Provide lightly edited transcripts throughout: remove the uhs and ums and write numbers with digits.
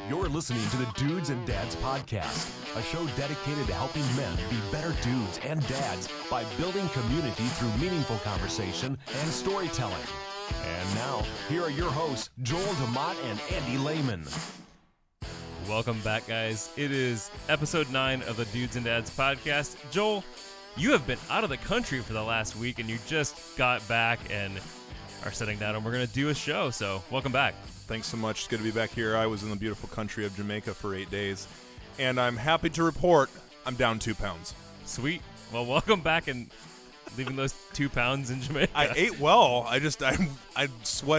You're listening to the Dudes and Dads Podcast, a show dedicated to helping men be better dudes and dads by building community through meaningful conversation and storytelling. And now, here are your hosts, Joel DeMott and Andy Lehman. Welcome back, guys. It is episode 9 of the Dudes and Dads Podcast. Joel, you have been out of the country for the last week, and you just got back and are sitting down, and we're going to do a show, so welcome back. Thanks so much. It's good to be back here. I was in the beautiful country of Jamaica for 8 days, and I'm happy to report I'm down 2 pounds. Sweet. Well, welcome back and leaving those 2 pounds in Jamaica. I ate well. I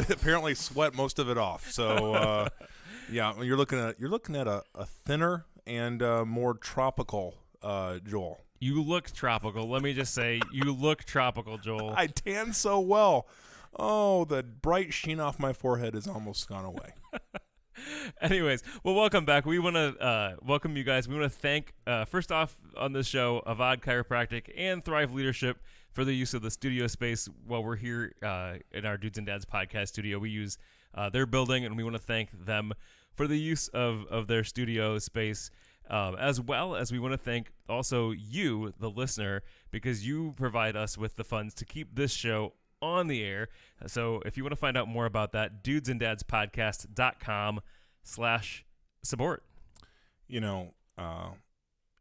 apparently sweat most of it off. So, yeah, you're looking at a thinner and more tropical Joel. You look tropical. Let me just say, you look tropical, Joel. I tan so well. Oh, the bright sheen off my forehead is almost gone away. Anyways, well, welcome back. We want to welcome you guys. We want to thank, first off on this show, Avad Chiropractic and Thrive Leadership for the use of the studio space while we're here in our Dudes and Dads podcast studio. We use their building, and we want to thank them for the use of their studio space, as well as we want to thank also you, the listener, because you provide us with the funds to keep this show on the air. So if you want to find out more about that, dudesanddadspodcast.com/support. You know,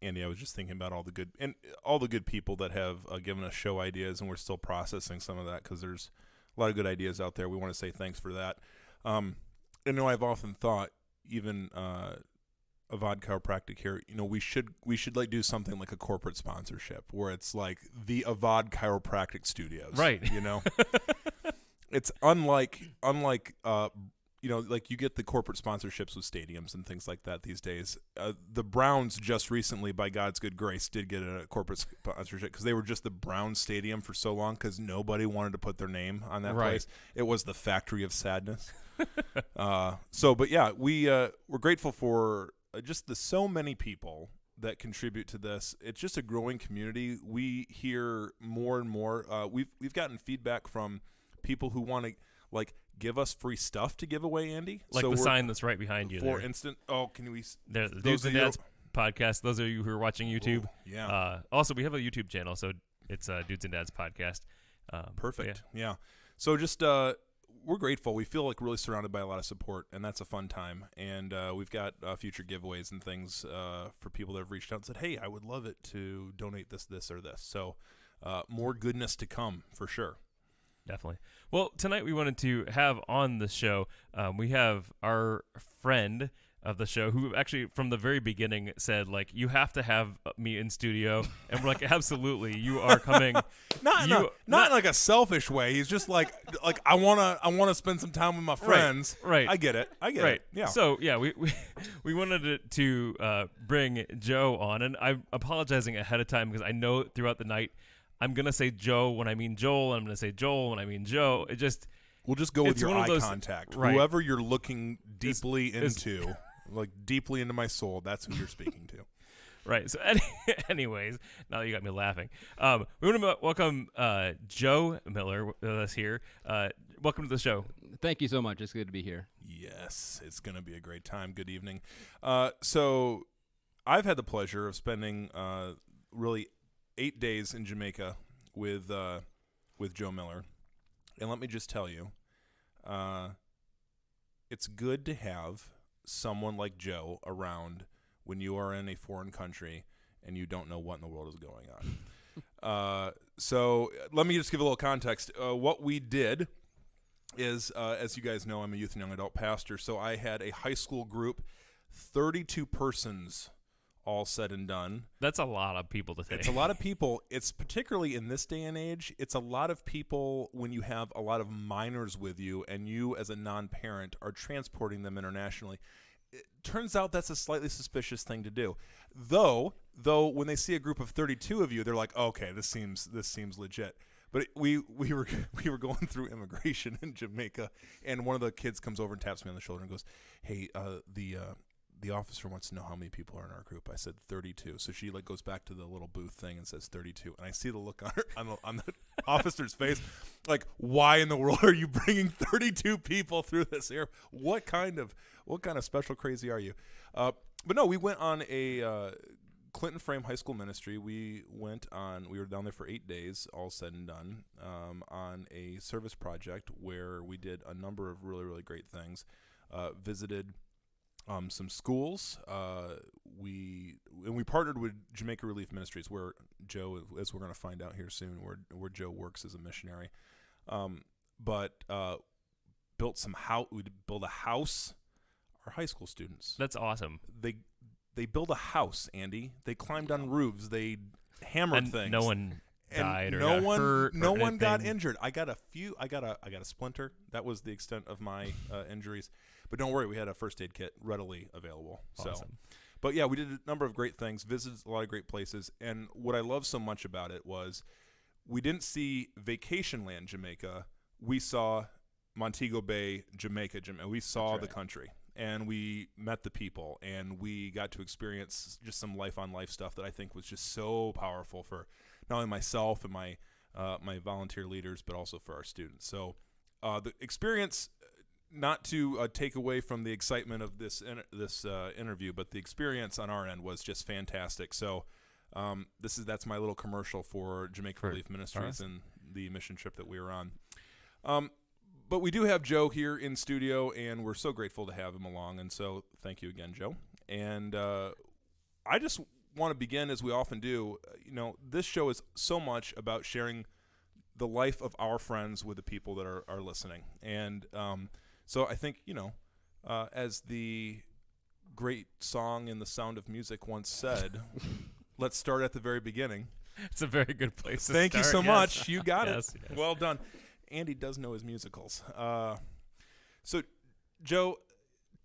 Andy, I was just thinking about all the good people that have given us show ideas, and we're still processing some of that because there's a lot of good ideas out there. We want to say thanks for that. I know I've often thought, even Avad Chiropractic here, you know, we should like do something like a corporate sponsorship where it's like the Avad Chiropractic Studios, right? You know, it's unlike you know, like you get the corporate sponsorships with stadiums and things like that these days. The Browns just recently, by God's good grace, did get a corporate sponsorship because they were just the Browns Stadium for so long because nobody wanted to put their name on that place. It was the factory of sadness. But yeah, we're grateful for just so many people that contribute to this. It's just a growing community. We hear more and more. We've gotten feedback from people who want to give us free stuff to give away, Andy. Like so the sign that's right behind you. For instance, can we? The Dudes and Dads Podcast. Those of you who are watching YouTube. Ooh, yeah. Also, we have a YouTube channel, so it's Dudes and Dads Podcast. Perfect. Yeah. So just we're grateful. We feel like really surrounded by a lot of support, and that's a fun time. And we've got future giveaways and things for people that have reached out and said, hey, I would love it to donate this, or this. So more goodness to come for sure. Definitely. Well, tonight we wanted to have on the show, we have our friend of the show who actually from the very beginning said, like, you have to have me in studio. And we're like, absolutely, you are coming. Not in like a selfish way. He's just like I wanna spend some time with my friends. Right. I get it. Yeah. So yeah, we wanted to bring Joe on, and I'm apologizing ahead of time because I know throughout the night I'm gonna say Joe when I mean Joel, and I'm gonna say Joel when I mean Joe. We'll just go with your eye contact. Right. Whoever you're looking deeply into, like deeply into my soul, that's who you're speaking to. Right. So anyways, now that you got me laughing, we want to welcome Joe Miller with us here. Welcome to the show. Thank you so much. It's good to be here. Yes, it's going to be a great time. Good evening. So I've had the pleasure of spending really 8 days in Jamaica with Joe Miller. And let me just tell you, it's good to have someone like Joe around when you are in a foreign country and you don't know what in the world is going on. So let me just give a little context. What we did is, as you guys know, I'm a youth and young adult pastor, so I had a high school group, 32 persons, all said and done. That's a lot of people to take. It's a lot of people. It's particularly in this day and age, it's a lot of people when you have a lot of minors with you and you as a non-parent are transporting them internationally. It turns out that's a slightly suspicious thing to do. Though when they see a group of 32 of you, they're like, okay, this seems legit. But we were going through immigration in Jamaica, and one of the kids comes over and taps me on the shoulder and goes, hey, the officer wants to know how many people are in our group. I said 32. So she goes back to the little booth thing and says 32. And I see the look on her on the officer's face. Like, why in the world are you bringing 32 people through this air? What kind of special crazy are you? But no, we went on a Clinton Frame High School ministry. We were down there for 8 days, all said and done, on a service project where we did a number of really, really great things. Visited some schools. We partnered with Jamaica Relief Ministries, where Joe, as we're going to find out here soon, where Joe works as a missionary. But built some house. We built a house. Our high school students. That's awesome. They built a house, Andy. They climbed on roofs. They hammered things. No one died or no got one, hurt. No or one got anything. injured. I got a splinter. That was the extent of my injuries. But don't worry, we had a first aid kit readily available. Awesome. So, but yeah, we did a number of great things. Visited a lot of great places. And what I love so much about it was we didn't see Vacation Land, Jamaica. We saw Montego Bay, Jamaica. We saw the country. And we met the people, and we got to experience just some life-on-life stuff that I think was just so powerful for not only myself and my volunteer leaders, but also for our students. So the experience, not to take away from the excitement of this interview, but the experience on our end was just fantastic. So that's my little commercial for Jamaica Relief Ministries and the mission trip that we were on. But we do have Joe here in studio, and we're so grateful to have him along. And so thank you again, Joe. And I just want to begin, as we often do. This show is so much about sharing the life of our friends with the people that are listening. And so I think, as the great song in The Sound of Music once said, let's start at the very beginning. It's a very good place to Thank you start. so Yes. much. You got Yes, it. yes. Well done. Andy does know his musicals. So, Joe,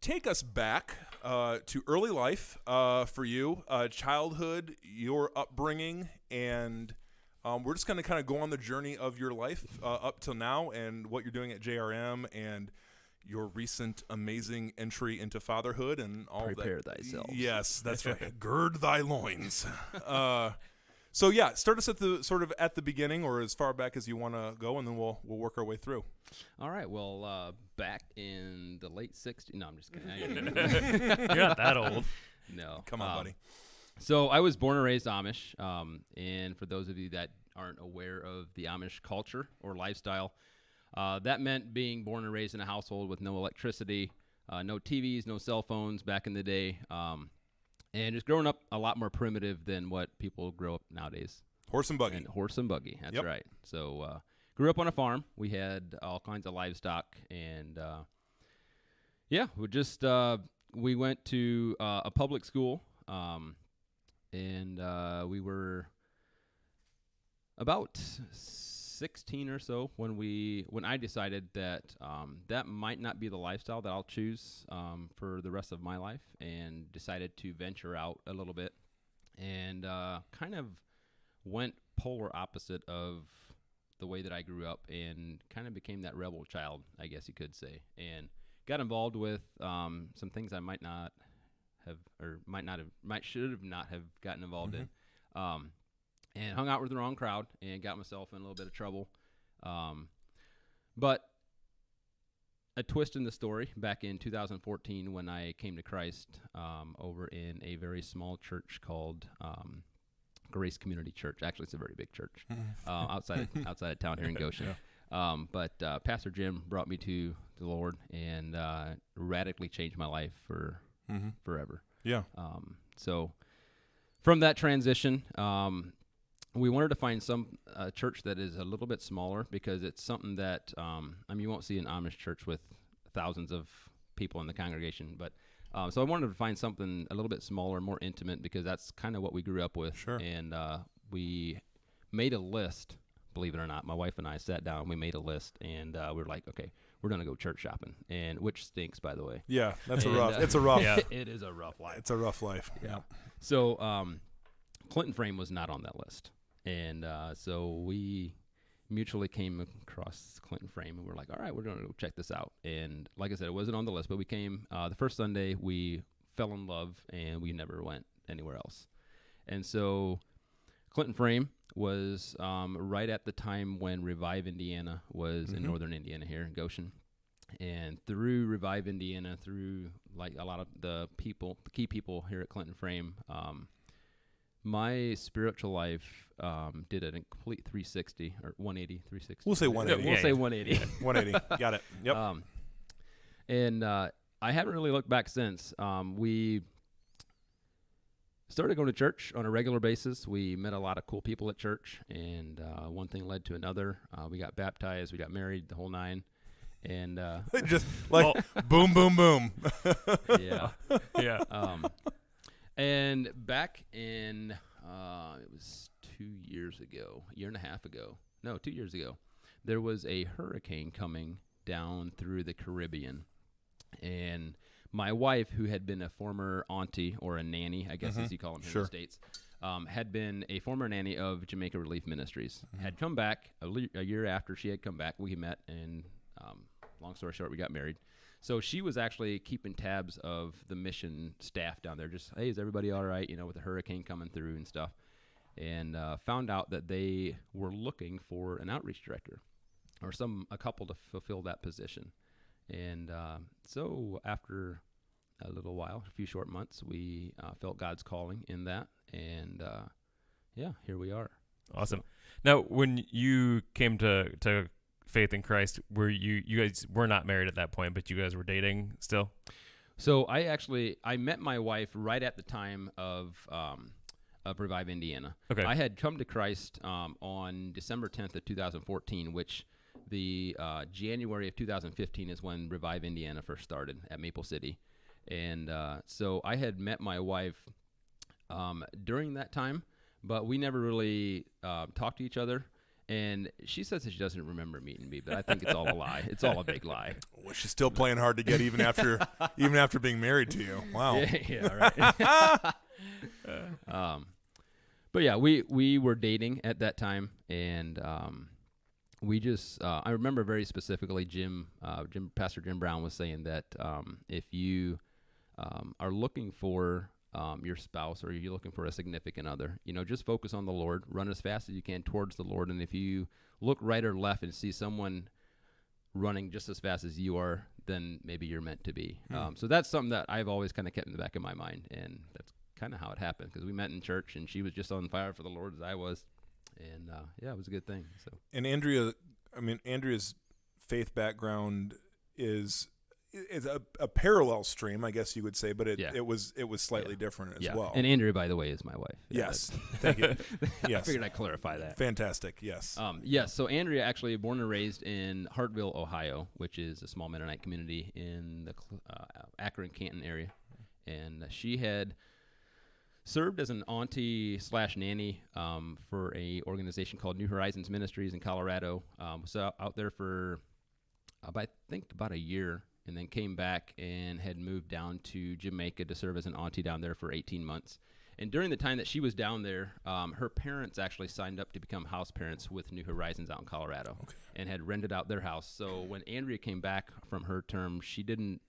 take us back to early life for you, childhood, your upbringing, and we're just going to kind of go on the journey of your life up till now and what you're doing at JRM and your recent amazing entry into fatherhood and all that. Prepare thyself. Yes, that's right. Gird thy loins. So yeah, start us at the beginning or as far back as you want to go, and then we'll work our way through. All right. Well, back in the late 60s. No, I'm just kidding. You're not that old. No. Come on, buddy. So I was born and raised Amish. And for those of you that aren't aware of the Amish culture or lifestyle, that meant being born and raised in a household with no electricity, no TVs, no cell phones back in the day. And just growing up a lot more primitive than what people grow up nowadays. Horse and buggy. And horse and buggy, that's Yep. right. So grew up on a farm. We had all kinds of livestock. And, we went to a public school. We were about 16 or so when I decided that that might not be the lifestyle that I'll choose for the rest of my life, and decided to venture out a little bit and kind of went polar opposite of the way that I grew up and kind of became that rebel child, I guess you could say, and got involved with some things I might should not have gotten involved in. And hung out with the wrong crowd and got myself in a little bit of trouble. But a twist in the story back in 2014 when I came to Christ over in a very small church called Grace Community Church. Actually, it's a very big church outside of town here in Goshen. Yeah. But Pastor Jim brought me to the Lord and radically changed my life for forever. Yeah. So from that transition, we wanted to find some church that is a little bit smaller because it's something that, you won't see an Amish church with thousands of people in the congregation. But so I wanted to find something a little bit smaller, more intimate, because that's kind of what we grew up with. Sure. And we made a list, believe it or not. My wife and I sat down and we made a list, and we were like, okay, we're going to go church shopping, and which stinks, by the way. Yeah, that's And, it's a rough. Yeah. It is a rough life. It's a rough life. Yeah. So Clinton Frame was not on that list. And so we mutually came across Clinton Frame, and we're like, all right, we're going to go check this out. And like I said, it wasn't on the list, but we came the first Sunday, we fell in love, and we never went anywhere else. And so Clinton Frame was right at the time when Revive Indiana was in northern Indiana here in Goshen. And through Revive Indiana, through like a lot of the key people here at Clinton Frame, my spiritual life did a complete 360 or 180, 360. We'll say 180. We'll say 180. 180. Got it. Yep. And I haven't really looked back since. We started going to church on a regular basis. We met a lot of cool people at church, and one thing led to another. We got baptized, we got married, the whole nine. And just like boom, boom, boom. Yeah. Yeah. And back in it was 2 years ago, a year and a half ago. No, 2 years ago. There was a hurricane coming down through the Caribbean. And my wife, who had been a former auntie or a nanny, I guess as you call them here in the States, had been a former nanny of Jamaica Relief Ministries, had come back a year after she had come back. We met, and long story short, we got married. So she was actually keeping tabs of the mission staff down there, just, hey, is everybody all right, with the hurricane coming through and stuff, and found out that they were looking for an outreach director or a couple to fulfill that position. And so after a little while, a few short months, we felt God's calling in that, and here we are. Awesome. Now, when you came to faith in Christ, were you guys were not married at that point, but you guys were dating still? So I met my wife right at the time of Revive Indiana. Okay. I had come to Christ on December 10th of 2014, which the January of 2015 is when Revive Indiana first started at Maple City. And so I had met my wife during that time, but we never really talked to each other. And she says that she doesn't remember meeting me, but I think it's all a lie. It's all a big lie. Well, she's still playing hard to get even after being married to you. Wow. Yeah, right. But yeah, we were dating at that time, and we just I remember very specifically Pastor Jim Brown was saying that if you are looking for your spouse, or you're looking for a significant other, just focus on the Lord, run as fast as you can towards the Lord. And if you look right or left and see someone running just as fast as you are, then maybe you're meant to be. So that's something that I've always kind of kept in the back of my mind. And that's kind of how it happened, because we met in church and she was just on fire for the Lord as I was. And it was a good thing. So. And Andrea's faith background is a parallel stream, I guess you would say, but it was slightly different as well. And Andrea, by the way, is my wife. Yes, thank you. Yes, I figured I'd clarify that. Fantastic. Yes. Yes. So Andrea actually born and raised in Hartville, Ohio, which is a small Mennonite community in the Akron-Canton area, and she had served as an auntie/nanny for a organization called New Horizons Ministries in Colorado. Was out there for I think about a year. And then came back and had moved down to Jamaica to serve as an auntie down there for 18 months. And during the time that she was down there, her parents actually signed up to become house parents with New Horizons out in Colorado, and had rented out their house. So when Andrea came back from her term, she couldn't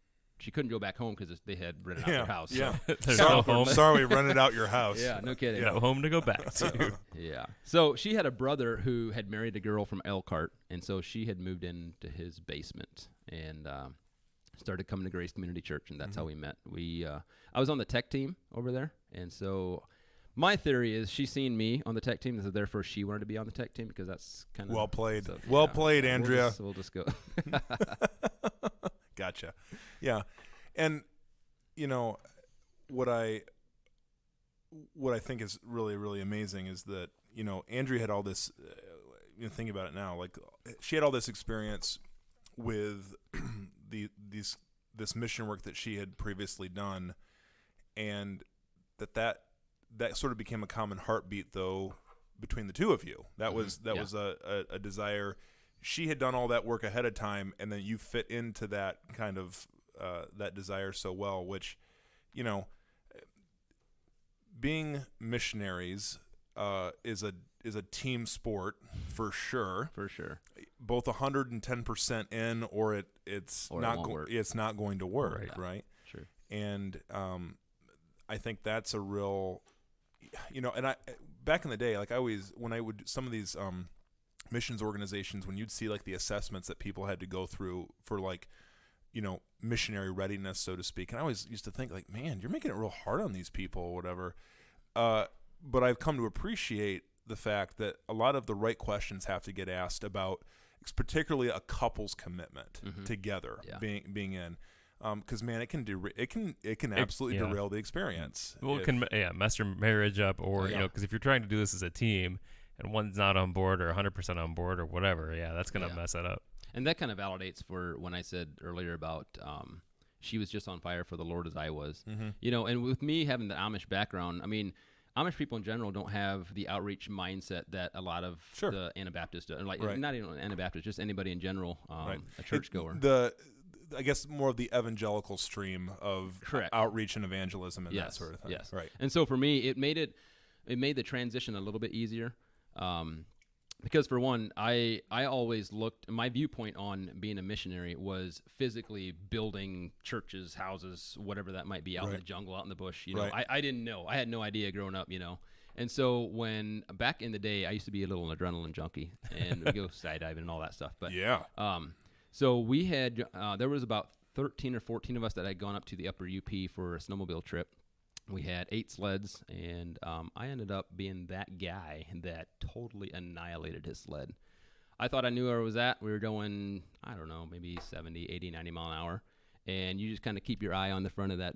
go back home because they had rented out their house. Yeah. There's no home. Sorry, we rented out your house. Yeah, no kidding. No home to go back to. Yeah. So she had a brother who had married a girl from Elkhart, and so she had moved into his basement and started coming to Grace Community Church, and that's how we met. I was on the tech team over there, and so my theory is she seen me on the tech team, and so therefore she wanted to be on the tech team, because that's kind of well played. So, well played, Andrea. We'll just go. Gotcha. Yeah, and what I think is really, really amazing is that Andrea had all this. Think about it now, like she had all this experience with this mission work that she had previously done, and that sort of became a common heartbeat though between the two of you. That was a desire. She had done all that work ahead of time, and then you fit into that kind of that desire so well, which being missionaries is a team sport for sure. For sure. Both 110% in, or it's not going to work, right? Sure. And I think that's a real, and back in the day, like when I would some of these missions organizations, when you'd see like the assessments that people had to go through for like, missionary readiness, so to speak, and I always used to think like, man, you're making it real hard on these people or whatever. But I've come to appreciate the fact that a lot of the right questions have to get asked about, particularly a couple's commitment together, being in. Because man, it can absolutely derail the experience. Well, it can mess your marriage up, or because if you're trying to do this as a team and one's not on board or 100% on board or whatever, that's gonna mess it up. And that kind of validates for when I said earlier about she was just on fire for the Lord as I was. And with me having the Amish background, I mean, Amish people in general don't have the outreach mindset that a lot of the Anabaptists do. Like not even Anabaptists, just anybody in general, a churchgoer. I guess more of the evangelical stream of outreach and evangelism and that sort of thing. Yes. Right. And so for me, it made the transition a little bit easier. Because for one, I always looked, my viewpoint on being a missionary was physically building churches, houses, whatever that might be, out in the jungle, out in the bush. I didn't know. I had no idea growing up, And so when back in the day, I used to be a little adrenaline junkie and we go skydiving and all that stuff. But so we had, there was about 13 or 14 of us that had gone up to the upper UP for a snowmobile trip. We had 8 sleds, and I ended up being that guy that totally annihilated his sled. I thought I knew where I was at. We were going, I don't know, maybe 70, 80, 90 mile an hour, and you just kind of keep your eye on the front of that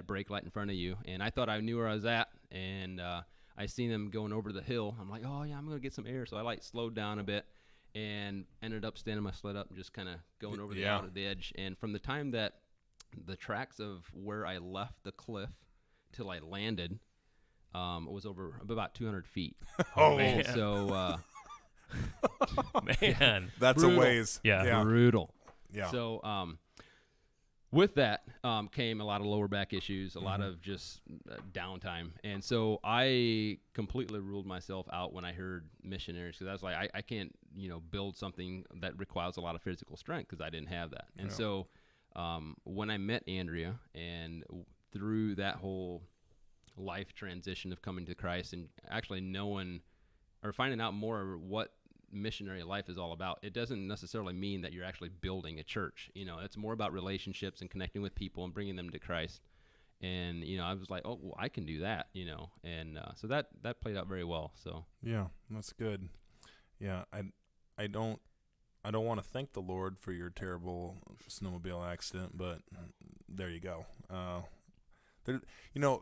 brake light in front of you. And I thought I knew where I was at, and I seen them going over the hill. I'm like, oh, yeah, I'm going to get some air. So I slowed down a bit and ended up standing my sled up and just kind of going over the out of the edge. And from the time that the tracks of where I left the cliff till I landed was over about 200 feet. Man. So, man, that's brutal. A ways. Yeah. Brutal. Yeah. So, with that came a lot of lower back issues, a lot of just downtime. And so I completely ruled myself out when I heard missionaries, because I was like, I can't, build something that requires a lot of physical strength, because I didn't have that. And so when I met Andrea, and through that whole life transition of coming to Christ and actually knowing or finding out more what missionary life is all about, it doesn't necessarily mean that you're actually building a church. It's more about relationships and connecting with people and bringing them to Christ. And, I was like, oh, well, I can do that, and so that played out very well. So yeah, that's good. Yeah. I don't want to thank the Lord for your terrible snowmobile accident, but there you go.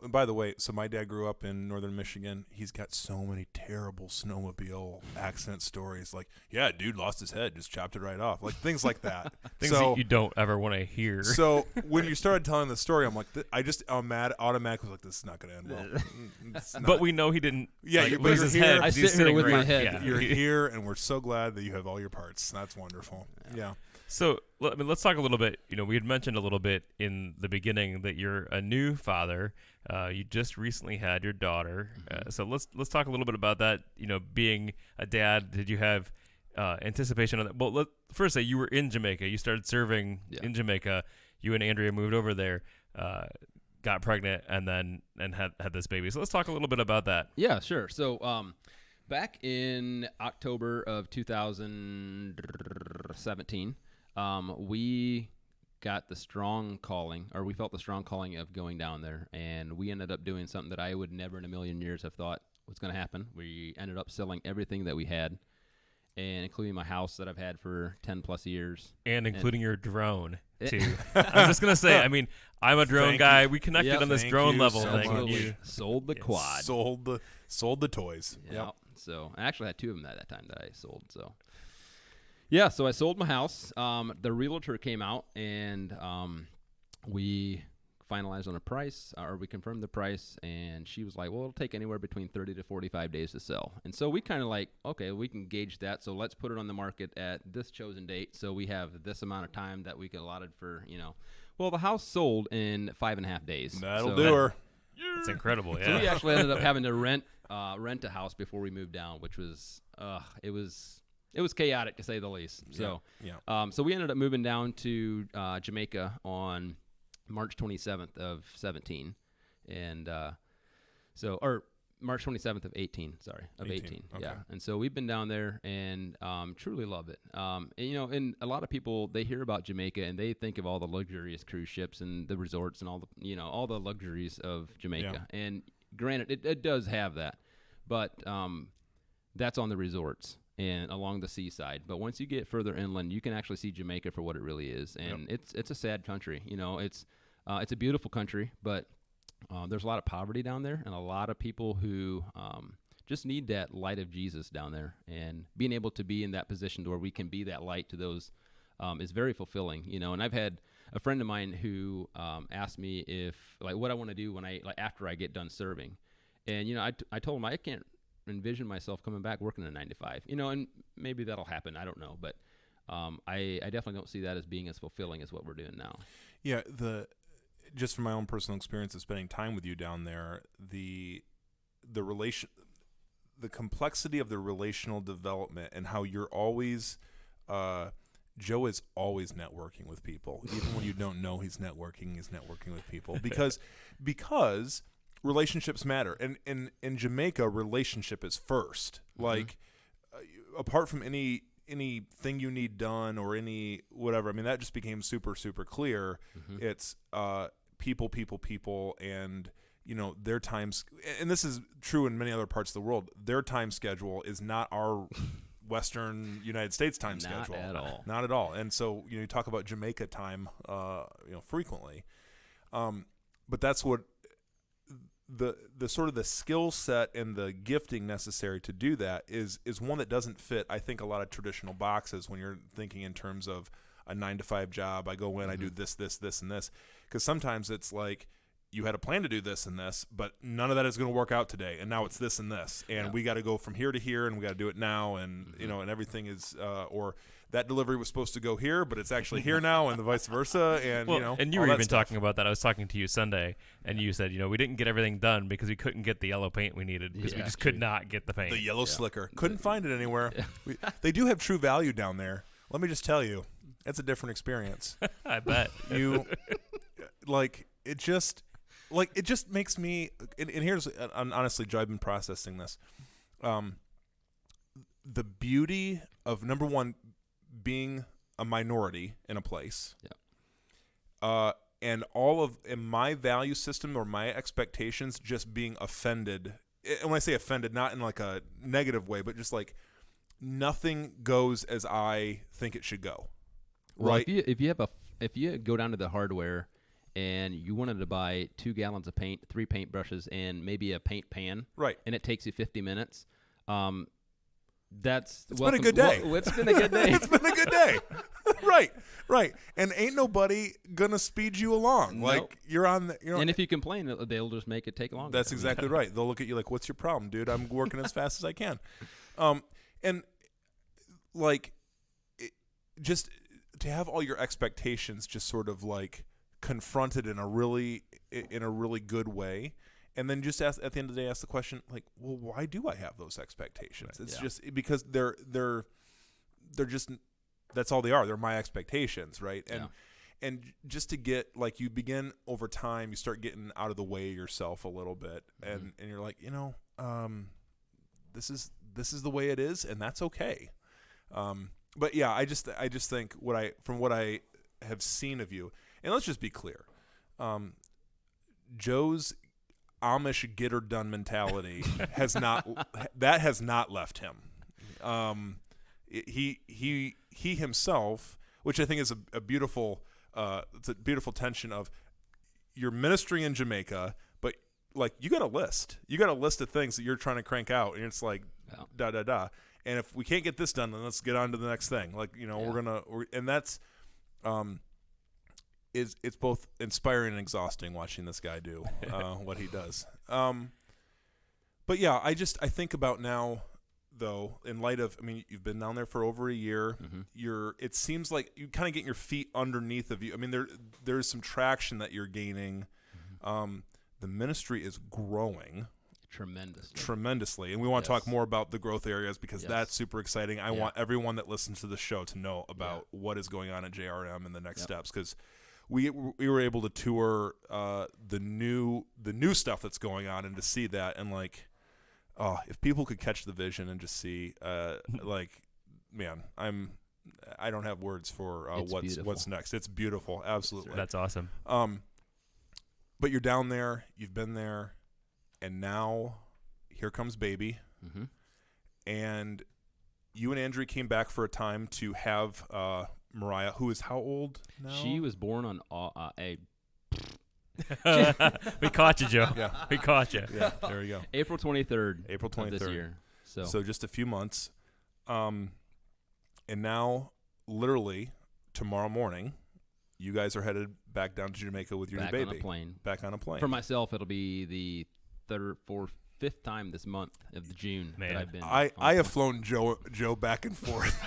By the way, so my dad grew up in northern Michigan. He's got so many terrible snowmobile accident stories. Like, yeah, dude lost his head, just chopped it right off. Like, things like that. Things that you don't ever want to hear. So when you started telling the story, I'm like, automatically was like, this is not going to end well. But we know he didn't lose his head. I sit here with my head. Yeah. You're here, and we're so glad that you have all your parts. That's wonderful. Yeah. So, let's talk a little bit. We had mentioned a little bit in the beginning that you're a new father. You just recently had your daughter. So let's talk a little bit about that. Being a dad, did you have anticipation on that? Well, first say you were in Jamaica. You started serving in Jamaica. You and Andrea moved over there, got pregnant, and had this baby. So let's talk a little bit about that. Yeah, sure. So back in October of 2017. We got the strong calling, or we felt the strong calling of going down there, and we ended up doing something that I would never in a million years have thought was going to happen. We ended up selling everything that we had, and including my house that I've had for 10 plus years. And including your drone, too. I'm just going to say, I'm a drone guy. We connected on this drone level thing. You sold the quad. Sold the toys. Yep. So I actually had 2 of them at that time that I sold, so... Yeah, so I sold my house. The realtor came out, and we finalized on a price, or we confirmed the price, and she was like, well, it'll take anywhere between 30 to 45 days to sell. And so we kind of okay, we can gauge that, so let's put it on the market at this chosen date, so we have this amount of time that we get allotted for, Well, the house sold in 5.5 days. That'll do her. It's incredible, yeah. So we actually ended up having to rent a house before we moved down, which was, it was chaotic, to say the least. So, so we ended up moving down to Jamaica on March 27th of 17, and March 27th of 18. Sorry, of 18. Okay. Yeah, and so we've been down there and truly love it. And, and a lot of people, they hear about Jamaica and they think of all the luxurious cruise ships and the resorts and all the all the luxuries of Jamaica. Yeah. And granted, it does have that, but that's on the resorts and along the seaside. But once you get further inland, you can actually see Jamaica for what it really is, and it's a sad country. It's a beautiful country, but there's a lot of poverty down there, and a lot of people who just need that light of Jesus down there. And being able to be in that position to where we can be that light to those is very fulfilling. And I've had a friend of mine who asked me if what I want to do when after I get done serving, and I told him I can't envision myself coming back working a 9 to 5. And maybe that'll happen. I don't know, but I definitely don't see that as being as fulfilling as what we're doing now. Yeah, just from my own personal experience of spending time with you down there, the complexity of the relational development and how you're always Joe is always networking with people. Even when you don't know he's networking with people because relationships matter. And in Jamaica, relationship is first. Mm-hmm. Apart from anything you need done or any whatever, I mean, that just became super, super clear. Mm-hmm. It's people, and their times, and this is true in many other parts of the world. Their time schedule is not our Western United States time schedule. Not at all. And so you talk about Jamaica time, frequently, but that's what the sort of the skill set and the gifting necessary to do that is one that doesn't fit, I think, a lot of traditional boxes when you're thinking in terms of a 9 to 5 job. I go in, I do this, and this. Because sometimes it's like you had a plan to do this and this, but none of that is going to work out today. And now it's this and this. And we got to go from here to here, and we got to do it now. And, and everything is or that delivery was supposed to go here, but it's actually here now, and the vice versa. And, and you were even talking about that. I was talking to you Sunday, and you said, we didn't get everything done because we couldn't get the yellow paint we needed because we just could not get the paint. The yellow slicker. Couldn't find it anywhere. They do have True Value down there. Let me just tell you, it's a different experience. I bet. It just makes me, and here's, honestly, Joe, I've been processing this. The beauty of, number one, being a minority in a place. Yeah. And in my value system or my expectations just being offended. And when I say offended, not in like a negative way, but just like nothing goes as I think it should go. Well, right? if you go down to the hardware and you wanted to buy 2 gallons of paint, 3 paintbrushes, and maybe a paint pan, right, and it takes you 50 minutes, it's been a good day. It's been a good day. It's been a good day. Right. And ain't nobody gonna speed you along. Like you're on the. And if you complain, they'll just make it take longer. That's exactly right. They'll look at you like, "What's your problem, dude? I'm working as fast as I can." And like, just to have all your expectations just sort of like confronted in a really good way. And then just at the end of the day, ask the question, like, well, why do I have those expectations? Right, it's just because they're just, that's all they are. They're my expectations, right? And just to get, like, you begin over time, you start getting out of the way yourself a little bit, and you're like, this is the way it is, and that's okay. But yeah, I just think from what I have seen of you, and let's just be clear, Joe's Amish get her done mentality has not left him. He himself, which I think is a beautiful it's a beautiful tension of your ministry in Jamaica, but like you got a list of things that you're trying to crank out, and it's like da da da. And if we can't get this done, then let's get on to the next thing. Like and that's it's both inspiring and exhausting watching this guy do what he does. But yeah, I think about now, though, in light of, I mean, you've been down there for over a year. Mm-hmm. It seems like you kind of get your feet underneath of you. I mean, there's some traction that you're gaining. Mm-hmm. The ministry is growing tremendously, and we want to talk more about the growth areas because that's super exciting. I want everyone that listens to the show to know about what is going on at JRM and the next steps, because we were able to tour the new stuff that's going on and to see that, and like if people could catch the vision and just see, like, man, I don't have words for what's next. It's beautiful, absolutely. That's awesome. But you're down there, you've been there, and now here comes baby, and you and Andrew came back for a time to have Mariah, who is how old now? She was born on We caught you, Joe. Yeah. We caught you. Yeah, there we go. April 23rd. April 23rd. Of this year. So just a few months. And now, literally, tomorrow morning, you guys are headed back down to Jamaica with your new baby. Back on a plane. Back on a plane. For myself, it'll be the third, fourth, fifth time this month of June that I've been. I have flown Joe back and forth.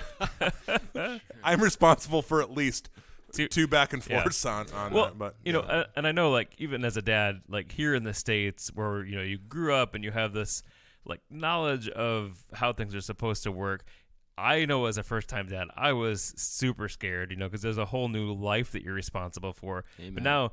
I'm responsible for at least two back and forths on that. But you know, and I know, like, even as a dad, like here in the States, where you grew up and you have this like knowledge of how things are supposed to work. I know as a first-time dad, I was super scared, because there's a whole new life that you're responsible for. Amen. But now,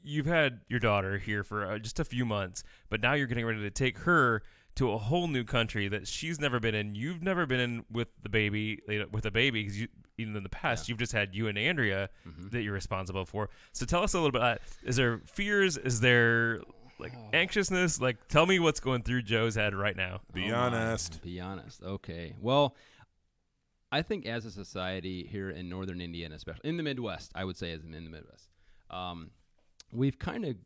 you've had your daughter here for just a few months, but now you're getting ready to take her to a whole new country that she's never been in. You've never been in with the baby, because even in the past, you've just had you and Andrea that you're responsible for. So tell us a little bit. Is there fears? Is there anxiousness? Like, tell me what's going through Joe's head right now. Be honest. Be honest. Okay. Well, I think as a society here in northern Indiana, especially in the Midwest, I would say as in the Midwest, we've kind of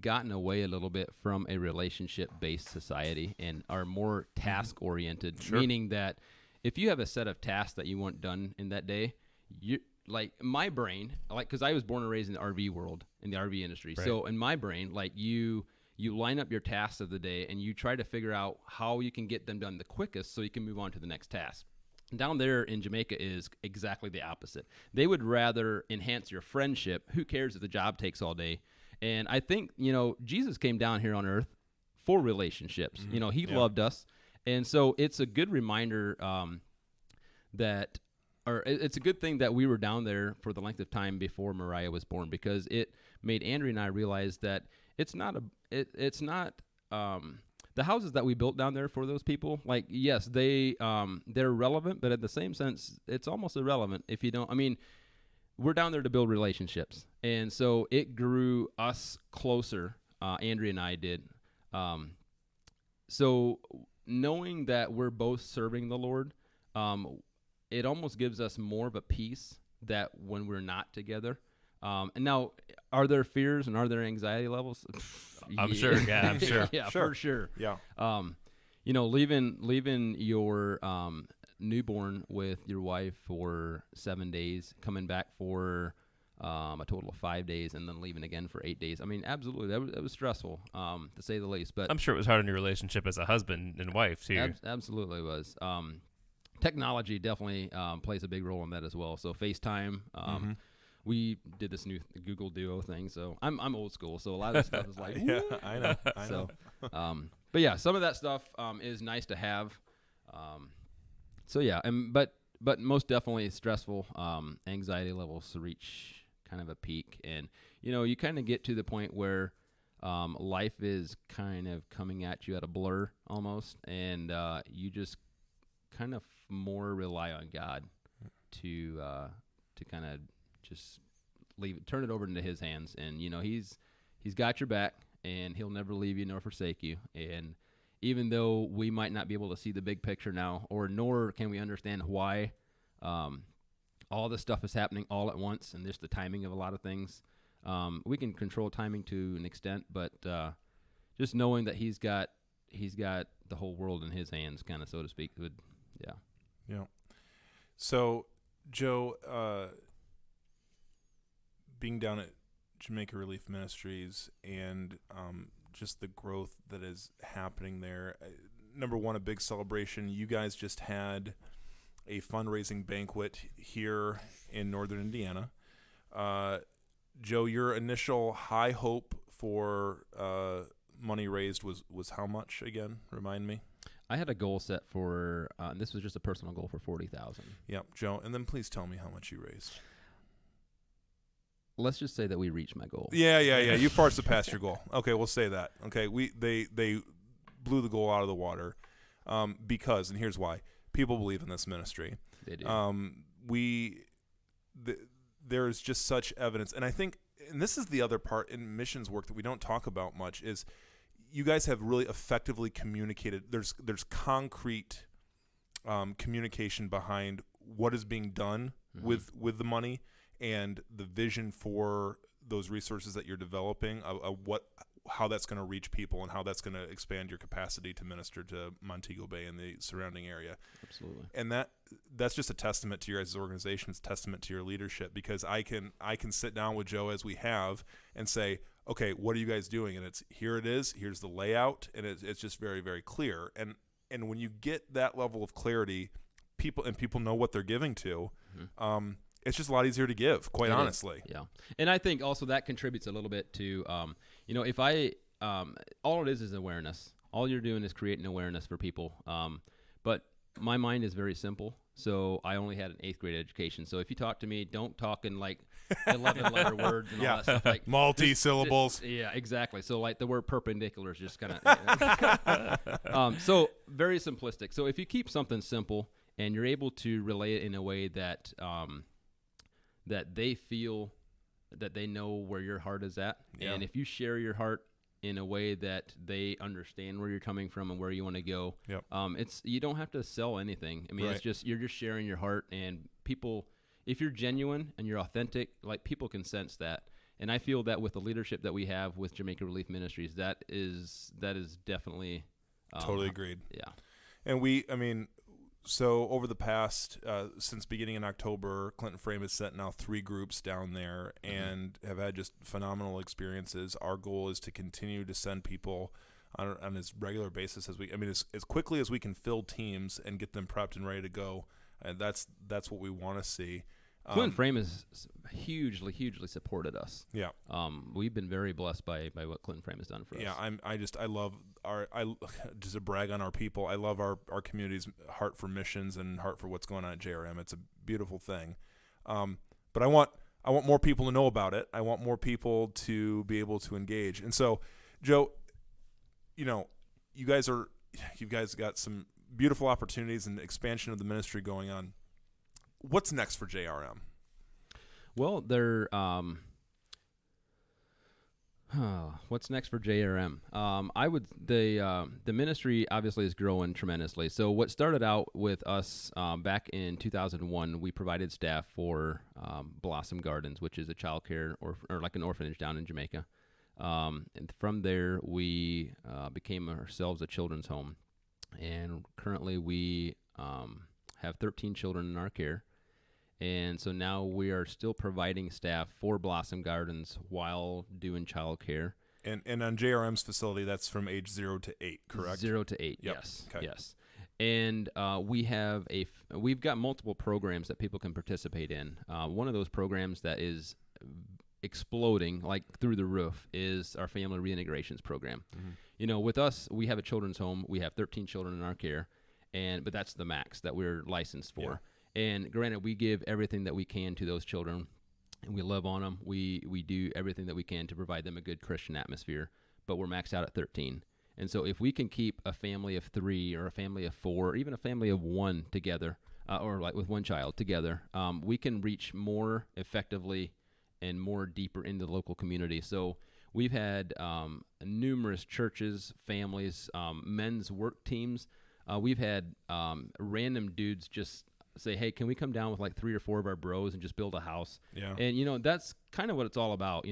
gotten away a little bit from a relationship-based society and are more task-oriented, meaning that if you have a set of tasks that you want done in that day, my brain, because I was born and raised in the RV world, in the RV industry. Right. So in my brain, you line up your tasks of the day and you try to figure out how you can get them done the quickest so you can move on to the next task. Down there in Jamaica is exactly the opposite. They would rather enhance your friendship. Who cares if the job takes all day? And I think, Jesus came down here on earth for relationships. He loved us. And so it's a good reminder it's a good thing that we were down there for the length of time before Mariah was born, because it made Andrea and I realize that it's not the houses that we built down there for those people. Like, yes, they're relevant, but at the same sense, it's almost irrelevant if you don't. I mean, we're down there to build relationships, and so it grew us closer. Andrea and I did. So knowing that we're both serving the Lord, it almost gives us more of a peace that when we're not together. And now, are there fears and are there anxiety levels? I'm sure. Yeah, I'm sure. Yeah, Sure. for sure. Yeah. Leaving your newborn with your wife for 7 days, coming back for a total of 5 days, and then leaving again for 8 days. I mean, absolutely, that was stressful, to say the least. But I'm sure it was hard on your relationship as a husband and wife too. Absolutely was. Technology definitely plays a big role in that as well. So FaceTime. We did this new Google Duo thing, so I'm old school. So a lot of this stuff is like, Yeah, I know. so, but yeah, some of that stuff is nice to have. So yeah, but most definitely stressful. Anxiety levels reach kind of a peak, and you kind of get to the point where life is kind of coming at you at a blur almost, and you just kind of more rely on God to kind of just turn it over into His hands, and He's got your back, and He'll never leave you nor forsake you. And even though we might not be able to see the big picture now, nor can we understand why all this stuff is happening all at once, and just the timing of a lot of things, we can control timing to an extent, but just knowing that He's got the whole world in His hands, kind of, so to speak, would, yeah. Yeah. So, Joe, being down at Jamaica Relief Ministries and just the growth that is happening there, number one, a big celebration. You guys just had a fundraising banquet here in northern Indiana. Joe, your initial high hope for money raised was how much again? Remind me. I had a goal set for, and this was just a personal goal, for $40,000. Yeah, Joe, and then please tell me how much you raised. Let's just say that we reached my goal. Yeah. You far surpassed your goal. Okay, we'll say that. Okay, blew the goal out of the water, because, and here's why: people believe in this ministry. They do. There is just such evidence, and I think, and this is the other part in missions work that we don't talk about much, is you guys have really effectively communicated. There's concrete communication behind what is being done with the money and the vision for those resources that you're developing, how that's going to reach people and how that's going to expand your capacity to minister to Montego Bay and the surrounding area. Absolutely. And that's just a testament to your guys' organization. It's a testament to your leadership, because I can sit down with Joe, as we have, and say, okay, what are you guys doing? And it's, here it is, here's the layout, and it's just very, very clear. And when you get that level of clarity, people know what they're giving to, it's just a lot easier to give, quite honestly. Yeah. And I think also that contributes a little bit to, if all it is awareness. All you're doing is creating awareness for people. But my mind is very simple. So I only had an 8th grade education. So if you talk to me, don't talk in like 11-letter words and all that stuff. Like multi-syllables. Yeah, exactly. So like the word perpendicular is just kind of, so very simplistic. So if you keep something simple and you're able to relay it in a way that, that they feel that they know where your heart is at. Yeah. And if you share your heart in a way that they understand where you're coming from and where you want to go, you don't have to sell anything. I mean, Right. it's just, you're just sharing your heart, and people, if you're genuine and you're authentic, like, people can sense that. And I feel that with the leadership that we have with Jamaica Relief Ministries, that is definitely Totally agreed. Yeah. And so over the past, since beginning in October, Clinton Frame has set now 3 groups down there and have had just phenomenal experiences. Our goal is to continue to send people on as regular basis as as quickly as we can fill teams and get them prepped and ready to go. And that's what we want to see. Clinton Frame has hugely supported us. Yeah. We've been very blessed by what Clinton Frame has done for us. Yeah, I love just to brag on our people. I love our community's heart for missions and heart for what's going on at JRM. It's a beautiful thing. But I want more people to know about it. I want more people to be able to engage. And so, Joe, you guys got some beautiful opportunities and expansion of the ministry going on. What's next for JRM? Well, what's next for JRM? The ministry obviously is growing tremendously. So what started out with us back in 2001, we provided staff for Blossom Gardens, which is a child care or like an orphanage down in Jamaica. And from there, we became ourselves a children's home. And currently we have 13 children in our care. And so now we are still providing staff for Blossom Gardens while doing child care. And on JRM's facility, that's from age 0 to 8, correct? 0 to 8, Yep. yes. Okay. Yes. And we've got multiple programs that people can participate in. One of those programs that is exploding, like through the roof, is our family reintegrations program. Mm-hmm. With us, we have a children's home. We have 13 children in our care, but that's the max that we're licensed for. Yeah. And granted, we give everything that we can to those children, and we love on them. We do everything that we can to provide them a good Christian atmosphere, but we're maxed out at 13. And so if we can keep a family of 3 or a family of 4 or even a family of 1 together, or like with one child together, we can reach more effectively and more deeper into the local community. So we've had numerous churches, families, men's work teams. We've had random dudes just say, hey, can we come down with like 3 or 4 of our bros and just build a house? Yeah. And, that's kind of what it's all about.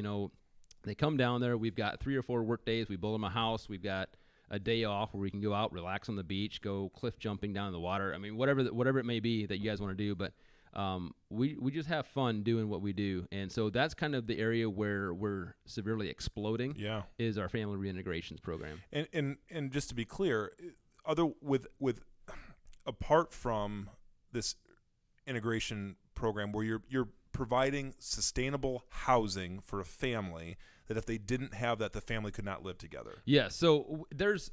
They come down there. We've got 3 or 4 work days. We build them a house. We've got a day off where we can go out, relax on the beach, go cliff jumping down in the water. I mean, whatever it may be that you guys want to do. But we just have fun doing what we do. And so that's kind of the area where we're severely exploding. Yeah. Is our family reintegrations program. And just to be clear, apart from this integration program where you're providing sustainable housing for a family that if they didn't have that, the family could not live together. Yeah. So there's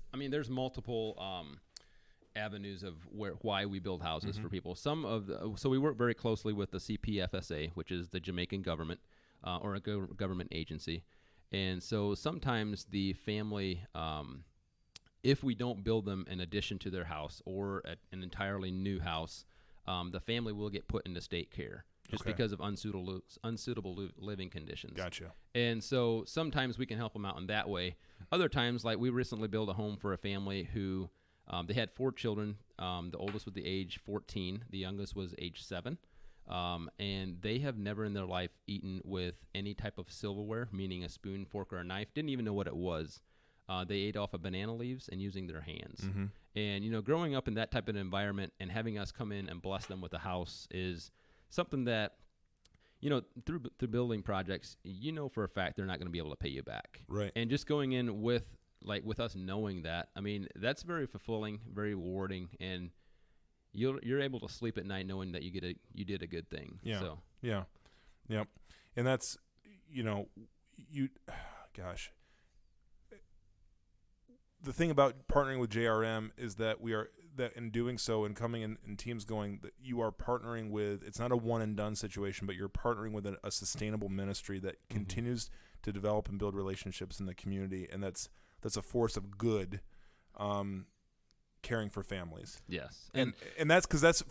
multiple avenues of why we build houses for people. So we work very closely with the CPFSA, which is the Jamaican government or a government agency. And so sometimes the family if we don't build them an addition to their house or an entirely new house, the family will get put into state care just because of unsuitable living conditions. Gotcha. And so sometimes we can help them out in that way. Other times, like we recently built a home for a family who they had 4 children. The oldest was the age 14. The youngest was age 7. And they have never in their life eaten with any type of silverware, meaning a spoon, fork, or a knife. Didn't even know what it was. They ate off of banana leaves and using their hands. Mm-hmm. And, growing up in that type of environment and having us come in and bless them with a house is something that, through building projects, for a fact they're not going to be able to pay you back. Right. And just going in with us knowing that, I mean, that's very fulfilling, very rewarding, and you're able to sleep at night knowing that you did a good thing. Yeah. So. Yeah. Yep. And that's, gosh. The thing about partnering with JRM is that that in doing so and coming in teams going, that you are partnering with, it's not a one and done situation, but you're partnering with a sustainable ministry that continues to develop and build relationships in the community. And that's a force of good, caring for families. Yes. And that's because that's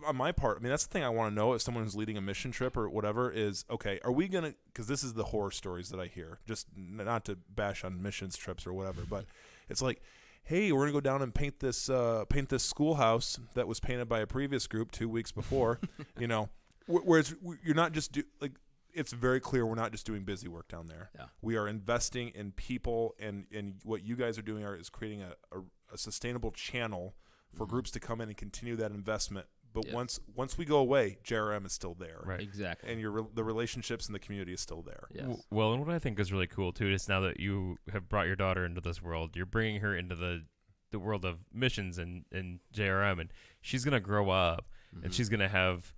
on my part. I mean, that's the thing I want to know if someone who's leading a mission trip or whatever is, okay, are we going to, because this is the horror stories that I hear, just not to bash on missions trips or whatever, but it's like, hey, we're going to go down and paint this schoolhouse that was painted by a previous group 2 weeks before, whereas you're not just it's very clear we're not just doing busy work down there. Yeah. We are investing in people, and what you guys are doing is creating a sustainable channel for groups to come in and continue that investment. But once we go away, JRM is still there. Right. Exactly. And the relationships in the community is still there. Yes. Well, and what I think is really cool too is now that you have brought your daughter into this world, you're bringing her into the world of missions and JRM, and she's gonna grow up and she's gonna have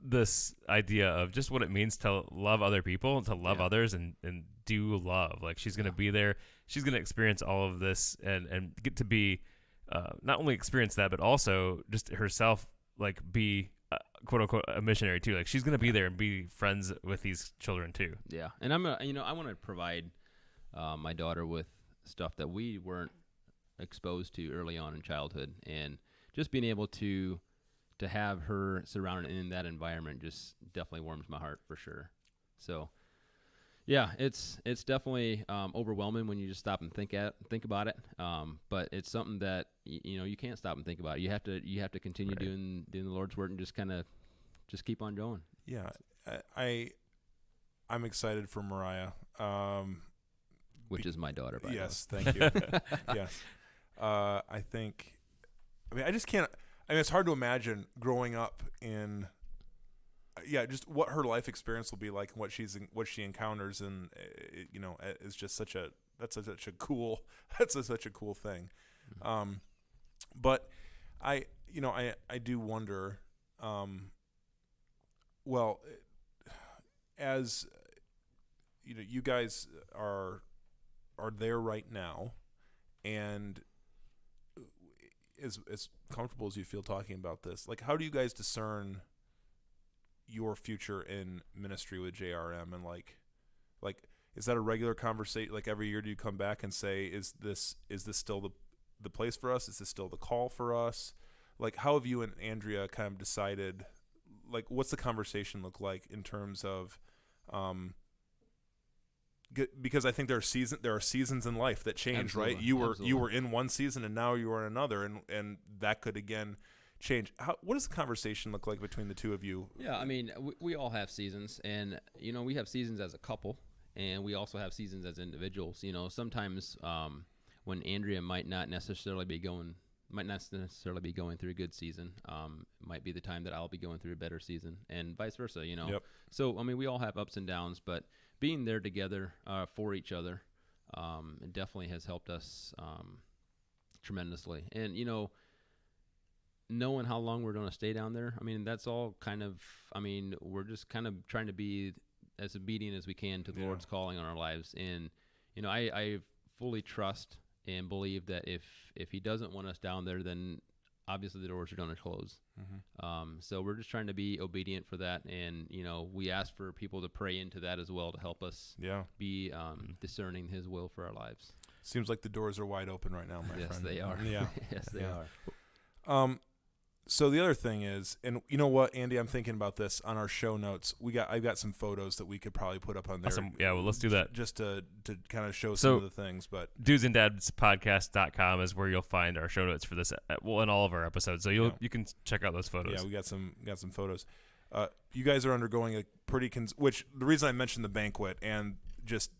this idea of just what it means to love other people and to love others and do love. Like she's gonna be there, she's gonna experience all of this and get to be not only experience that, but also just herself be quote unquote a missionary too. Like she's gonna be there and be friends with these children too. Yeah, and I want to provide my daughter with stuff that we weren't exposed to early on in childhood, and just being able to have her surrounded in that environment just definitely warms my heart for sure. So yeah, it's definitely overwhelming when you just stop and think about it. But it's something that you can't stop and think about it. You have to continue doing the Lord's work and just keep on going. Yeah, I'm excited for Mariah. Which is my daughter, by the way. Yes, thank you. Yes, I think. I mean, I just can't. I mean, it's hard to imagine growing up in. Just what her life experience will be like and what she encounters, and is just such a cool thing. But I do wonder, as you guys are there right now, and as comfortable as you feel talking about this, like how do you guys discern your future in ministry with JRM, and like is that a regular conversation? Like every year do you come back and say, is this still the place for us? Is this still the call for us? Like how have you and Andrea kind of decided, like what's the conversation look like in terms of because I think there are seasons in life that change. Absolutely. Right? You were in one season and now you are in another, and that could again change. What does the conversation look like between the two of you? Yeah, I mean, we all have seasons, and we have seasons as a couple, and we also have seasons as individuals. Sometimes when Andrea might not necessarily be going through a good season, might be the time that I'll be going through a better season, and vice versa. Yep. So I mean, we all have ups and downs, but being there together for each other, it definitely has helped us tremendously, and knowing how long we're going to stay down there, I mean, that's all kind of, we're just kind of trying to be as obedient as we can to the Lord's calling on our lives. And, I fully trust and believe that if he doesn't want us down there, then obviously the doors are going to close. Mm-hmm. So we're just trying to be obedient for that. And, we ask for people to pray into that as well to help us be discerning his will for our lives. Seems like the doors are wide open right now, my Yes, friend. they are. Yeah. Yes, they Yeah. are. So the other thing is, and you know what, Andy, I'm thinking about this on our show notes. I've got some photos that we could probably put up on there. Awesome. Yeah, well, let's do that. Just to kind of show So- some of the things. But dudesanddadspodcast.com is where you'll find our show notes for this, in all of our episodes. So you can check out those photos. yeah, we got some photos. You guys are undergoing a pretty which the reason I mentioned the banquet and just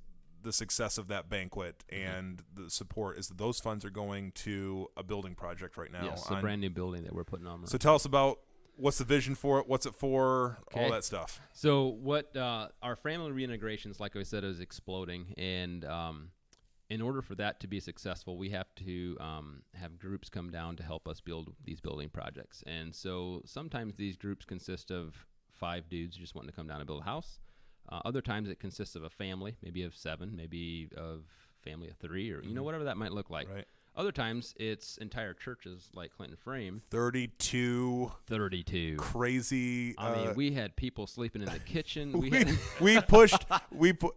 the success of that banquet and the support is that those funds are going to a building project right now. Yes, a brand new building that we're putting on. So tell us about what's the vision for it, what's it for, Okay. all that stuff. So what our family reintegrations, like I said, is exploding, and in order for that to be successful, we have to have groups come down to help us build these building projects. And so sometimes these groups consist of 5 dudes just wanting to come down and build a house. Other times it consists of a family, maybe of 7, maybe of family of 3, or whatever that might look like. Right. Other times it's entire churches like Clinton Frame. 32 crazy. I mean, we had people sleeping in the kitchen.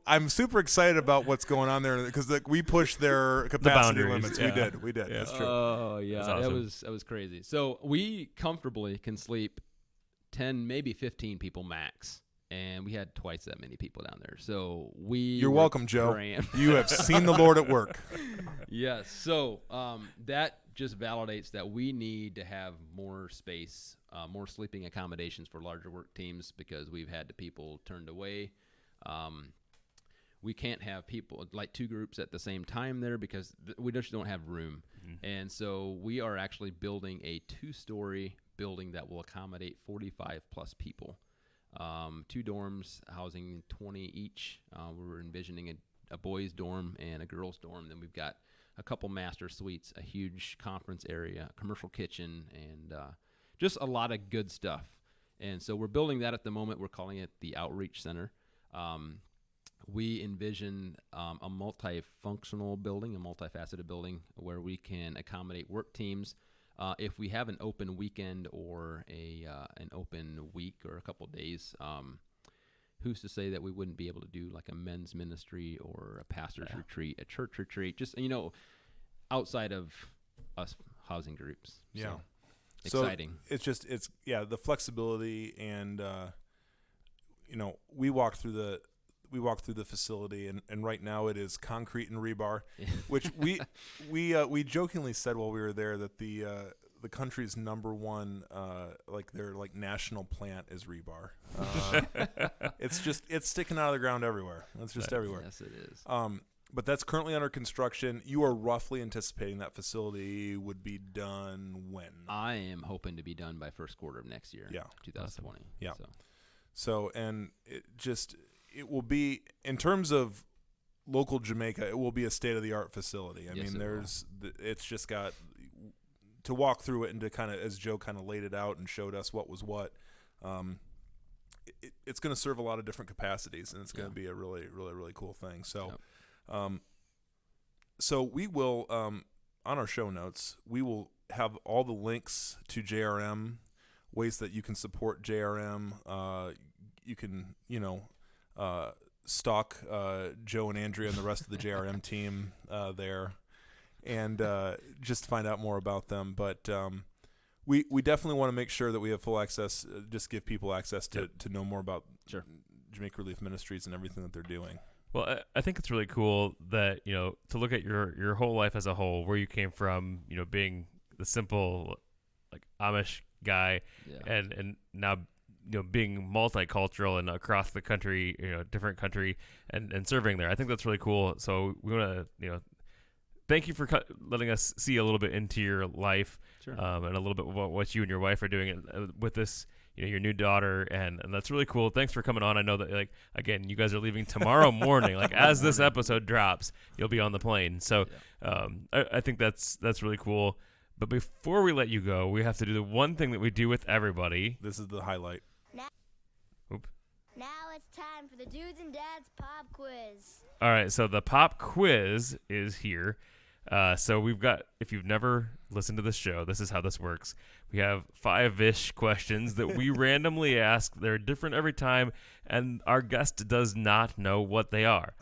I'm super excited about what's going on there because we pushed their capacity boundaries, limits. yeah. We did. Yeah. That's true. Oh yeah, That's awesome. that was crazy. So we comfortably can sleep 10, maybe 15 people max, and we had twice that many people down there. So You're welcome, Joe. crammed. You have seen the Lord at work. Yes. So that just validates that we need to have more space, more sleeping accommodations for larger work teams because we've had the people turned away. We can't have people like 2 groups at the same time there because we just don't have room. Mm-hmm. And so we are actually building a 2-story building that will accommodate 45 plus people. 2 dorms housing 20 each. We're envisioning a boys' dorm and a girls' dorm. Then we've got a couple master suites, a huge conference area, a commercial kitchen, and just a lot of good stuff. And so we're building that at the moment. We're calling it the Outreach Center. We envision a multifunctional building, a multifaceted building where we can accommodate work teams. If we have an open weekend or an open week or a couple days, who's to say that we wouldn't be able to do like a men's ministry or a pastor's retreat, a church retreat, just, outside of us housing groups. Yeah. So, exciting. So it's the flexibility and, we walked through the facility and right now it is concrete and rebar, which we jokingly said while we were there that the country's number one their national plant is rebar. It's sticking out of the ground everywhere. It's just everywhere. Yes, it is. But that's currently under construction. You are roughly anticipating that facility would be done when? I am hoping to be done by first quarter of next year. Yeah. 2020. Yeah. So and it will be, in terms of local Jamaica, it will be a state-of-the-art facility. I mean, it's just got to walk through it and to kind of, as Joe kind of laid it out and showed us what was what. It's going to serve a lot of different capacities, and it's going to be a really, really, really cool thing. So, so we will on our show notes, we will have all the links to JRM, ways that you can support JRM. You can, stalk Joe and Andrea and the rest of the JRM team there, and just find out more about them. But we definitely want to make sure that we have full access, just give people access to know more about Jamaica Relief Ministries and everything that they're doing. Well, I think it's really cool that, to look at your whole life as a whole, where you came from, being the simple Amish guy, and now being multicultural and across the country, different country, and serving there. I think that's really cool. So we want to, thank you for letting us see a little bit into your life, and a little bit about what you and your wife are doing with this, your new daughter, and that's really cool. Thanks for coming on. I know that, again, you guys are leaving tomorrow morning. As this episode drops, you'll be on the plane. So I think that's really cool. But before we let you go, we have to do the one thing that we do with everybody. This is the highlight. Now it's time for the Dudes and Dads Pop Quiz. All right, so the pop quiz is here. So we've got, if you've never listened to this show, this is how this works. We have 5-ish questions that we randomly ask. They're different every time, and our guest does not know what they are.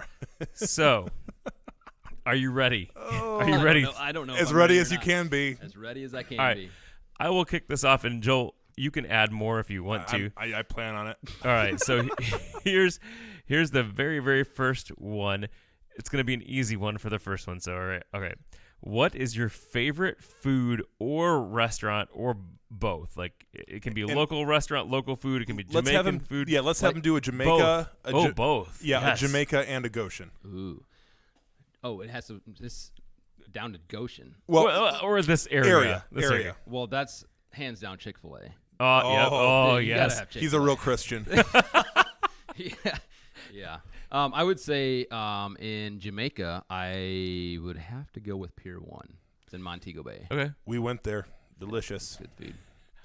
So Are you ready? Oh. Are you ready? I don't know. As if I'm ready or as you not. can be. As ready as I can All right. be. I will kick this off, and Joel, you can add more if you want to. I plan on it. All right, so here's the very, very first one. It's going to be an easy one for the first one. So, all right, okay. What is your favorite food or restaurant or both? Like, it can be a local restaurant, local food. It can be Jamaican food. Yeah, let's have him do a Jamaica. Both. Both. Yeah, Yes. a Jamaica and a Goshen. Ooh. Oh, it has to this down to Goshen. Well, or this area. This area. Well, that's hands down Chick-fil-A. Yeah. Oh, You yes. gotta have he's a real Christian. Yeah. I would say in Jamaica, I would have to go with Pier 1. It's in Montego Bay. Okay. We went there. Delicious. Good food.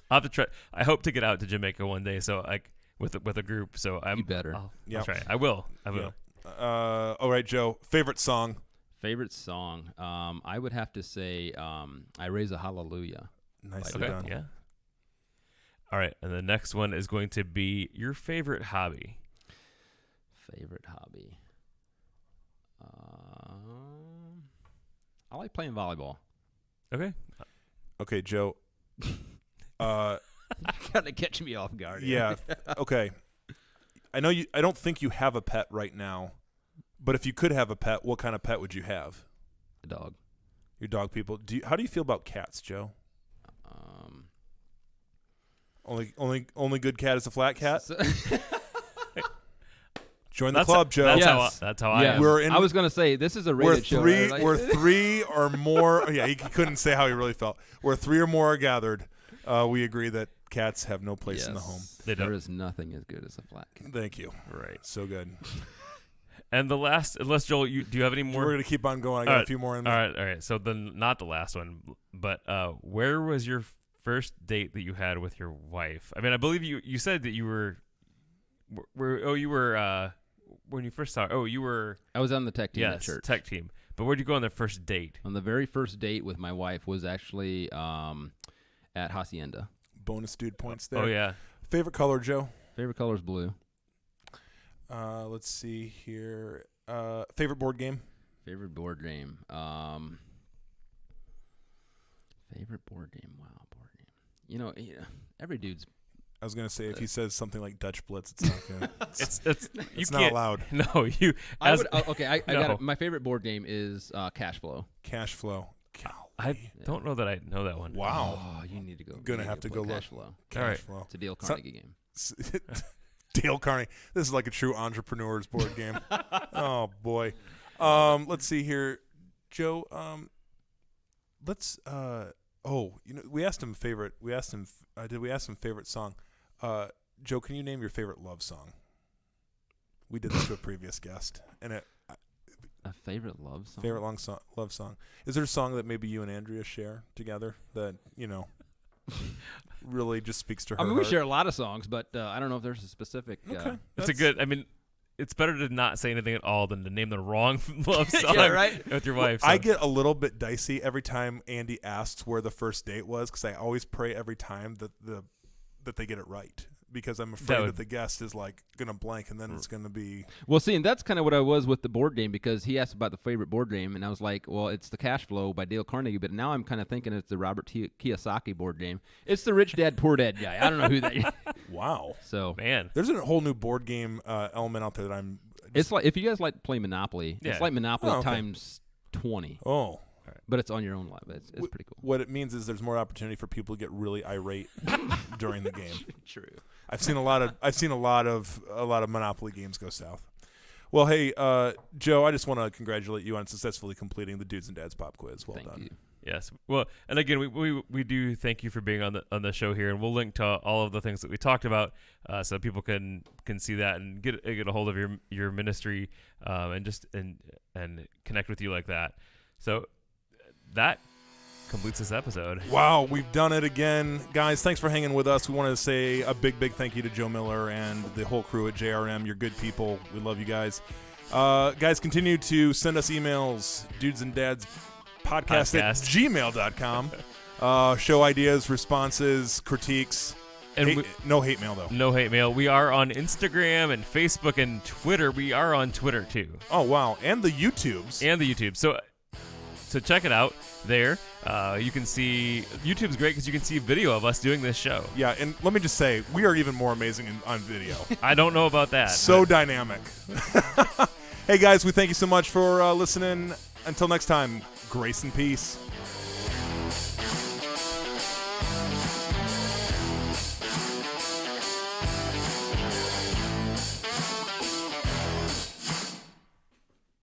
I'll have to try. I hope to get out to Jamaica one day. So like with a group. So I'm. You better. I'll Yep. try. I will. Yeah. All right, Joe. Favorite song? Favorite song? I would have to say I Raise a Hallelujah. Nicely Okay. done. Yeah. All right, and the next one is going to be your favorite hobby. Favorite hobby? I like playing volleyball. Okay. Okay, Joe. Gotta catch me off guard. Yeah. Okay. I know you. I don't think you have a pet right now, but if you could have a pet, what kind of pet would you have? A dog. Your dog people. How do you feel about cats, Joe? Only good cat is a flat cat. Join the club, Joe. That's how I am. I was gonna say this is a rated show. Right? We're three or more. Yeah, he couldn't say how he really felt. Where three or more are gathered, we agree that cats have no place in the home. They don't. There is nothing as good as a flat cat. Thank you. Right. So good. And the last, unless Joel, do you have any more? We're gonna keep on going. I got a few more in All there. right. So then, not the last one, but where was your first date that you had with your wife? I mean, I believe you said that you were when you first saw her. Oh, you were. I was on the tech team at Yes, church. tech team. But where'd you go on the first date? On the very first date with my wife was actually at Hacienda. Bonus dude points there. Oh yeah. Favorite color, Joe? Favorite color is blue. Let's see here. Favorite board game? Favorite board game. Favorite board game. Wow, board game. You know, every dude's. I was gonna say if he says something like Dutch Blitz, it's not good. It's not allowed. No, you. I As, would. Okay, I No. got it. My favorite board game is Cash Flow. Cash flow. I don't know that I know that one. Wow. Oh, you need to go. Gonna you have need to go play look. Cash Flow. Cash All right. flow. It's a Dale Carnegie game. Dale Carnegie. This is like a true entrepreneur's board game. Oh boy. Let's see here, Joe. Let's. We asked him favorite. We asked him. Did we ask him favorite song? Joe, can you name your favorite love song? We did this to a previous guest, and A favorite love song. favorite love song. Is there a song that maybe you and Andrea share together that really just speaks to her? I mean, we heart? share a lot of songs, but I don't know if there's a specific. Okay. It's a good. I mean, it's better to not say anything at all than to name the wrong love song Yeah, right? with your wife. I so. get a little bit dicey every time Andy asks where the first date was because I always pray every time that they get it right because I'm afraid that the guest is like gonna blank and then it's gonna be. Well, see, and that's kind of what I was with the board game because he asked about the favorite board game, and I was like, well, it's the Cash Flow by Dale Carnegie, but now I'm kind of thinking it's the Robert Kiyosaki board game. It's the Rich Dad Poor Dad guy. I don't know who that is. Wow. So Man, There's a whole new board game element out there that I'm. it's like if you guys like to play Monopoly, Yeah. it's like Monopoly Oh, okay. times 20, Oh. but it's on your own life. It's pretty cool. What it means is there's more opportunity for people to get really irate during the game. True. I've seen a lot of Monopoly games go south. Well, hey, Joe, I just want to congratulate you on successfully completing the Dudes and Dads Pop Quiz. Well Thank done. you. yes. Well, and again, we do thank you for being on the show here, and we'll link to all of the things that we talked about, so people can see that and get a hold of your ministry, and connect with you like that. So that completes this episode. Wow, we've done it again. Guys, thanks for hanging with us. We want to say a big thank you to Joe Miller and the whole crew at JRM. You're good people. We love you guys. Guys, continue to send us emails, dudesanddadspodcast at gmail.com. Show ideas, responses, critiques, And no hate mail, though. no hate mail. We are on Instagram and Facebook and Twitter. We are on Twitter, too. Oh, wow. And the YouTubes. And the YouTube. So check it out there. You can see YouTube's great because you can see a video of us doing this show. Yeah, and let me just say, we are even more amazing on video. I don't know about that. So dynamic. Hey, guys, we thank you so much for listening. Until next time, grace and peace.